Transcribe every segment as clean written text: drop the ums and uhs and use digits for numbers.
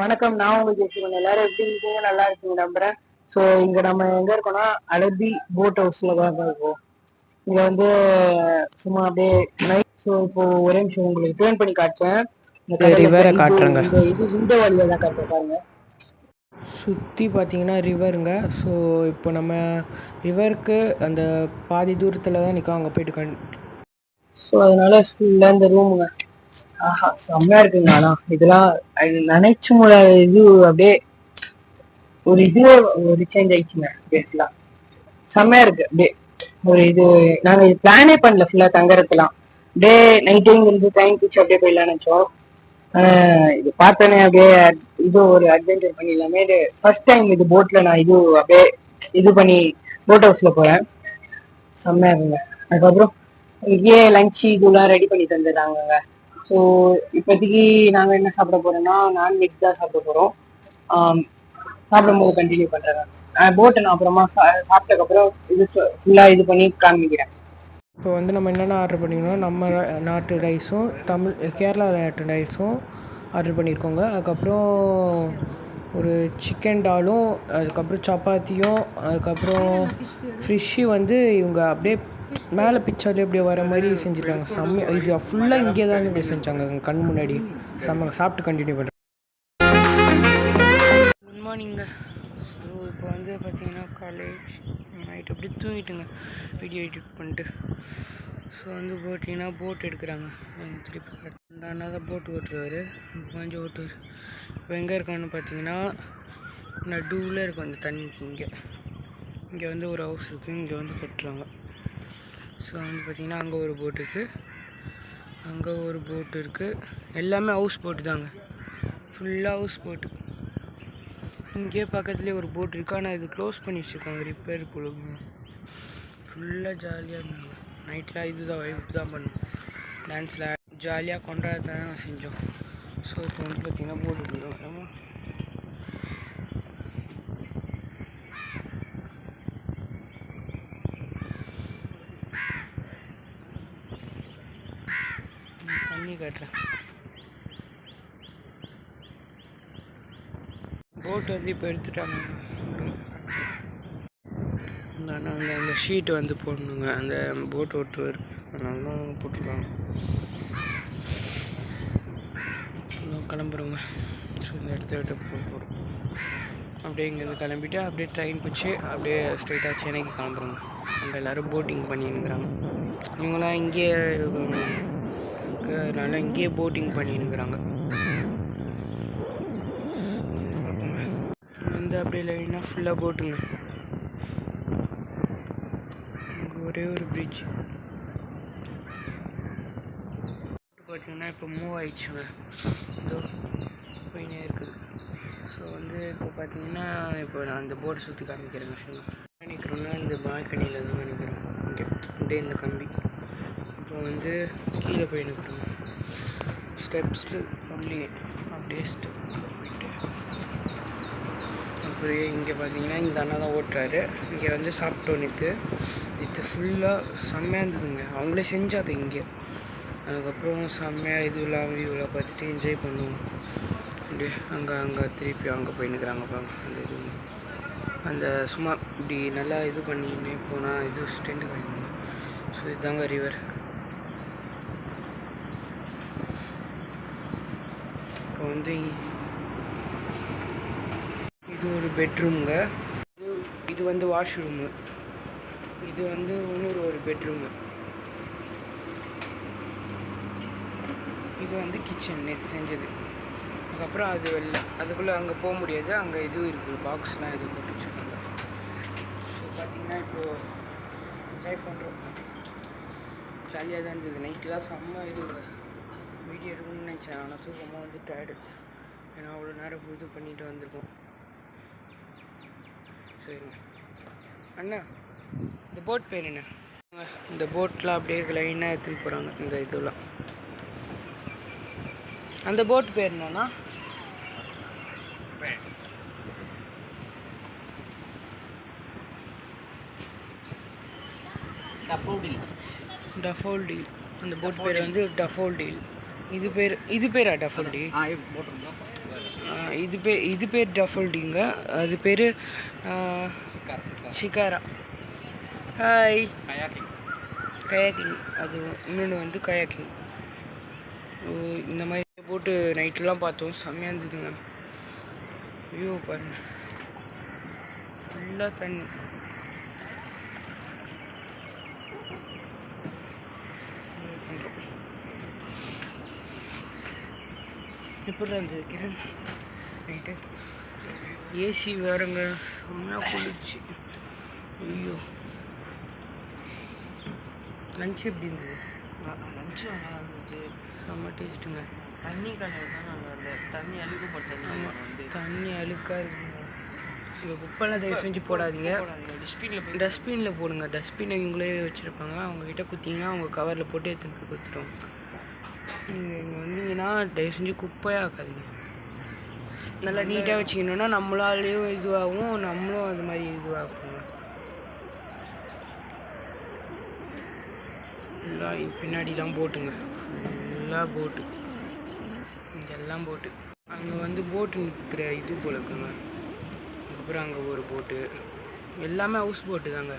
வணக்கம். நான் உங்க ஜெசிகன். எல்லாரும் எப்படி இருக்கீங்க? நல்லா இருக்கீங்க நம்புறேன். ஸோ இங்க நம்ம எங்க இருக்கோம்னா அலபி போட் ஹவுஸ்ல தான் இருக்கோம். இங்க வந்து சும்மா அப்படியே நைட். ஸோ இப்போ ஒரே நிமிஷம் உங்களுக்கு ட்ரெயின் பண்ணி காட்டுறேன். இந்த கடல்ல ரிவரை காட்டுறேங்க. இது விண்டோ வழியா தான் காட்டுறேன் பாருங்க. சுற்றி பார்த்தீங்கன்னா ரிவருங்க. ஸோ இப்போ நம்ம ரிவருக்கு அந்த பாதி தூரத்தில் தான் நிற்கும். அங்கே போயிட்டு ஸோ அதனால ஃபுல்லாக இந்த ரூமுங்க. ஆஹா செம்மையா இருக்குங்க. ஆனா இதெல்லாம் நினைச்சு இது அப்படியே ஒரு இது ஒரு சேஞ்ச் ஆயிடுச்சுங்க. பேசலாம் செம்மையா இருக்கு. அப்படியே ஒரு இது நாங்க இது பிளானே பண்ணல ஃபுல்லா தங்கறதுலாம். டே நைட்டு இருந்து டைம் பிடிச்சி அப்படியே போயிடலாம்னு நினைச்சோம். இது பார்த்தோன்னே அப்படியே இது ஒரு அட்வென்ச்சர் பண்ணிடலாமே. இது ஃபர்ஸ்ட் டைம் இது போட்ல நான் இது அப்படியே இது பண்ணி போட் ஹவுஸ்ல போறேன். செம்மையா இருக்குங்க. அதுக்கப்புறம் இங்கேயே லஞ்ச் இதெல்லாம் ரெடி பண்ணி தந்துடுறாங்க. ஸோ இப்போதைக்கு நாங்கள் என்ன சாப்பிட போறோம்னா நான்வெஜ் தான் சாப்பிட போறோம். சாப்பிடும்போது கண்டினியூ பண்றேன். போட்டை நான் அப்புறமா சாப்பிட்டதுக்கப்புறம் இது ஃபுல்லா இது பண்ணி காமிக்கிறேன். இப்போ வந்து நம்ம என்னென்ன ஆர்டர் பண்ணிக்கணும், நம்ம நாட்டு ரைஸும் கேரளா நாட்டு ரைஸும் ஆர்டர் பண்ணியிருக்கோங்க. அதுக்கப்புறம் ஒரு சிக்கன் டாலும், அதுக்கப்புறம் சப்பாத்தியும், அதுக்கப்புறம் ஃபிஷ்ஷு வந்து இவங்க அப்படியே மேலே பிக்சர்லேயே அப்படியே வர மாதிரி செஞ்சுருக்காங்க. இது ஃபுல்லாக இங்கே தான் இங்கே செஞ்சாங்க கண் முன்னாடி. சாப்பிட்டு கண்டினியூ பண்ணுறேன். குட் மார்னிங்க. ஸோ இப்போ வந்து பார்த்தீங்கன்னா காலேஜ் நைட் அப்படியே தூங்கிட்டுங்க வீடியோ எடிட் பண்ணிட்டு. ஸோ வந்து போட்டிங்கன்னா போட் எடுக்கிறாங்க. திருப்பி அந்த அண்ணா தான் போட் ஓட்டுருவார், கொஞ்சம் ஓட்டுவார். இப்போ எங்கே இருக்கான்னு பார்த்தீங்கன்னா நடுவில் இருக்கும் அந்த தண்ணிக்கு. இங்கே வந்து ஒரு ஹவுஸ் இருக்குது, இங்கே வந்து கட்டுறாங்க. ஸோ வந்து பார்த்திங்கன்னா அங்கே ஒரு போட் இருக்குது, அங்கே ஒரு போட் இருக்குது. எல்லாமே ஹவுஸ் போட்டு தாங்க, ஃபுல்லாக ஹவுஸ் போட்டு. இங்கே பக்கத்துலேயே ஒரு போட் இருக்குது, ஆனால் இது க்ளோஸ் பண்ணி வச்சுருக்காங்க, ரிப்பேர் போடுங்க. ஃபுல்லாக ஜாலியாக இருந்தாங்க. நைட்டில் இதுதான் வைப் தான் பண்ணோம், டான்ஸில் ஜாலியாக கொண்டாட தான் செஞ்சோம். ஸோ இப்போ வந்து பார்த்திங்கன்னா போட் எடுக்கிறோம். தண்ணி காட்டுறேன். போட்டு வந்து இப்போ எடுத்துட்டாங்க. அந்த ஷீட்டு வந்து போடணுங்க, அந்த போட் ஓட்டுவார், அதனால தான் போட்டிருக்காங்க. கிளம்புறோங்க. ஸோ இந்த இடத்த விட்டு போகிறோம். அப்படியே இங்கேருந்து கிளம்பிட்டு அப்படியே ட்ரெயின் பிடிச்சி அப்படியே ஸ்ட்ரைட்டாக சென்னைக்கு கிளம்புறோங்க. அங்கே எல்லோரும் போட்டிங் பண்ணின்னுக்குறாங்க. இவங்களாம் இங்கேயே அதனால இங்கேயே போட்டிங் பண்ணின்னுக்குறாங்க. வந்து அப்படியே லைனாக ஃபுல்லாக போட்டுங்க. ஒரே ஒரு பிரிட்ஜ் பார்த்தீங்கன்னா இப்போ மூவ் ஆயிடுச்சுங்க, இதோ போயினே இருக்குது. ஸோ வந்து இப்போ பார்த்தீங்கன்னா இப்போ நான் அந்த போர்டை சுற்றி காமிக்கிறேங்க. நினைக்கிறோன்னா இந்த பால்கனியில் தான் நினைக்கிறோம். இங்கே அப்படியே இந்த கம்பி இப்போ வந்து கீழே போய் நிற்கிறோம். ஸ்டெப்ஸு உள்ளே அப்படியே ஸ்டெப் போயிட்டு அப்படியே இங்கே பார்த்தீங்கன்னா இந்த அண்ணா தான் ஓட்டுறாரு. இங்கே வந்து சாப்பிட்டோம் நேற்று ஃபுல்லாக செம்மையாக இருந்ததுங்க. அவங்களே செஞ்சாது இங்கே. அதுக்கப்புறம் செம்மையாக இதுலாம் வியூவில் பார்த்துட்டு என்ஜாய் பண்ணுவோம். அப்படியே அங்கே திருப்பி அங்கே போய் நிற்கிறாங்க பாருங்க. அந்த இது அந்த சும்மா இப்படி நல்லா இது பண்ணின்னு போனால் இது ஸ்டெண்டு கிடைக்கும். ஸோ இதுதாங்க ரிவர். இப்போ வந்து இது ஒரு பெட்ரூமுங்க. இது வந்து வாஷ்ரூமு. இது வந்து இன்னொரு ஒரு பெட்ரூமு. இது வந்து கிச்சன் நேற்று செஞ்சது. அதுக்கப்புறம் அது அதுக்குள்ளே அங்கே போக முடியாது, அங்கே இதுவும் இருக்குது, பாக்ஸ்லாம் இது போட்டு வச்சுருக்காங்க. ஸோ பார்த்தீங்கன்னா இப்போது என்ஜாய் பண்ணுறோம். ஜாலியாக தான் இருந்தது. நைட்டுலாம் செம்ம இது வீடியோ எடுக்கணும்னு நினச்சேன், ஆனால் தூக்கமாக வந்து டயர்டு. ஏன்னா அவ்வளோ நேரம் இது பண்ணிட்டு வந்திருக்கோம். சரிங்க அண்ணா, இந்த போட் பேர் என்ன? இந்த போட்லாம் அப்படியே லைனாக எடுத்துன்னு போகிறாங்க. இந்த இதெல்லாம் அந்த போட் பேர் என்னன்னா டஃபோல்டீல். அந்த போட் பேர் வந்து டஃபோல்டீல். இது பேரா டஃபல்டி? இது பேர் டஃபல்டிங்க. அது பேர் ஷிகாரா. ஹாய். கயாக்கிங். அது இன்னொன்று வந்து கயாக்கிங். இந்த மாதிரி போட்டு நைட்டெலாம் பார்த்தோம், செம்மையாக இருந்ததுங்க. வியூ பாருங்கள், ஃபுல்லாக தண்ணி. எப்படி இருந்தது கிரண் நைட்டு? ஏசி வேறுங்க, செம்மையாக குளிர்ச்சி. ஐயோ, லன்ச் எப்படி இருந்தது? லஞ்சு நல்லா இருந்தது, செம்ம டேஸ்ட்டுங்க. தண்ணி கலர் தான் நல்லா இல்லை, தண்ணி அழுக்கப்பட்ட தண்ணி அழுக்காக இருக்குங்க. இங்கே குப்பைலாம் தயவு செஞ்சு போடாதீங்க, டஸ்ட்பினில் போடுங்க. டஸ்ட்பின் இவங்களே வச்சுருப்பாங்க, அவங்கக்கிட்ட குத்திங்கன்னா அவங்க கவரில் போட்டு எடுத்துகிட்டு போய் கொடுத்துருவாங்க. நீங்கள் இங்கே வந்தீங்கன்னா தயவு செஞ்சு குப்பையாக ஆக்காதீங்க, நல்லா நீட்டாக வச்சுக்கணுன்னா நம்மளாலேயும் இதுவாகும், நம்மளும் அது மாதிரி இதுவாகுங்க. ஃபுல்லாக பின்னாடி தான் போட்டுங்க, ஃபுல்லாக போட்டு, இங்கெல்லாம் போட்டு. அங்கே வந்து போட்டு நிறுத்துகிற இது போல இருக்குங்க. அதுக்கப்புறம் அங்கே ஒரு போட்டு, எல்லாமே ஹவுஸ் போட்டு தாங்க.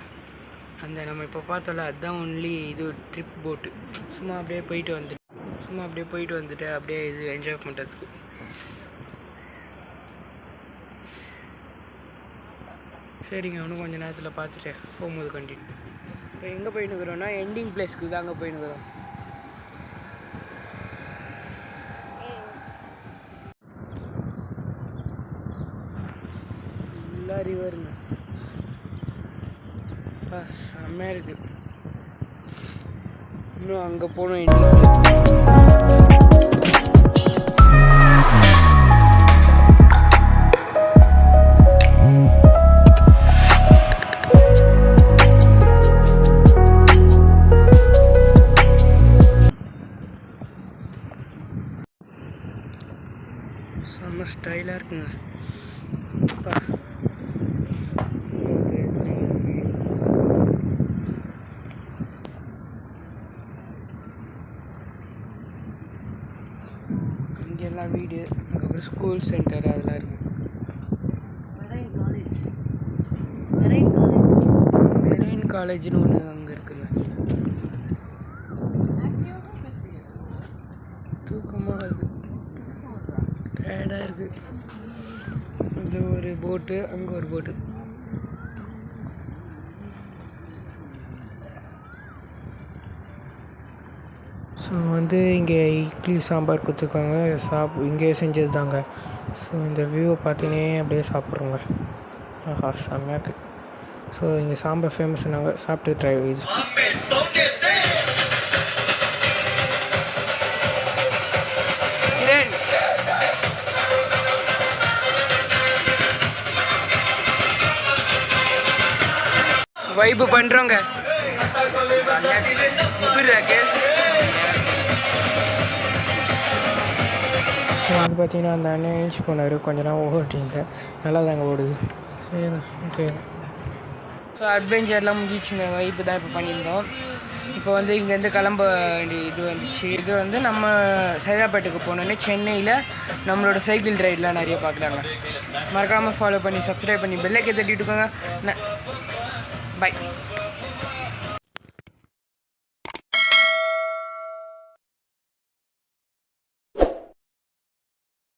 அந்த நம்ம இப்போ பார்த்தோம்ல அதுதான் ஒன்லி இது ட்ரிப் போட்டு. சும்மா அப்படியே போயிட்டு வந்துட்டு அப்படியே இது என்ஜாய் பண்ணுறதுக்கு. சரிங்க, இன்னும் கொஞ்சம் நேரத்தில் பார்த்துட்டு போகும்போது கண்டினியூ. இப்போ எங்கே போயின்னுக்குறோன்னா எண்டிங் பிளேஸ்க்கு தாங்க போயின்னுக்குறோம். ஃபுல்லாக ரிவருங்க, செம்மையாக இருக்குது. இன்னும் அங்கே போகணும் எண்டிங் பிளேஸ். செம்ம ஸ்டைலாக இருக்குங்க. அப்பா, இங்கெல்லாம் வீடு, அதுக்கப்புறம் ஸ்கூல் சென்டர் அதெல்லாம் இருக்குது. மெரைன் காலேஜ்னு ஒன்று அங்கே இருக்குங்க. தூக்கமாக வருது, டயர்டாக இருக்குது. இது ஒரு போட்டு, அங்கே ஒரு போட்டு. ஸோ வந்து இங்கே இட்லி சாம்பார் கொடுத்துருக்காங்க, இங்கேயே செஞ்சது தாங்க. ஸோ இந்த வியூவை பார்த்தீங்கன்னா அப்படியே சாப்பிட்றோங்க. ஆஹா, செம்மையாக இருக்குது. ஸோ இங்கே சாம்பார் ஃபேமஸ் நாங்கள் சாப்பிட்டு ட்ரை இது. வைப்பு பண்ணுறோங்க. ஸோ வந்து பார்த்தீங்கன்னா அந்த அண்ணன் ஏஞ்சி போனார், கொஞ்ச நேரம் ஓட்டிங்க, நல்லா தாங்க ஓடுது. சரி, ஓகே. ஸோ அட்வென்ச்சர்லாம் முடிஞ்சிச்சுங்க, வைப்பு தான் இப்போ பண்ணியிருந்தோம். இப்போ வந்து இங்கேருந்து கிளம்ப வேண்டிய இது வந்துச்சு. இது வந்து நம்ம சைதாப்பேட்டுக்கு போனோன்னே சென்னையில் நம்மளோட சைக்கிள் ரைடெலாம் நிறைய பார்க்கலாங்க. மறக்காமல் ஃபாலோ பண்ணி சப்ஸ்கிரைப் பண்ணி பெல்லைக்கே தட்டிட்டுக்கோங்க. பை.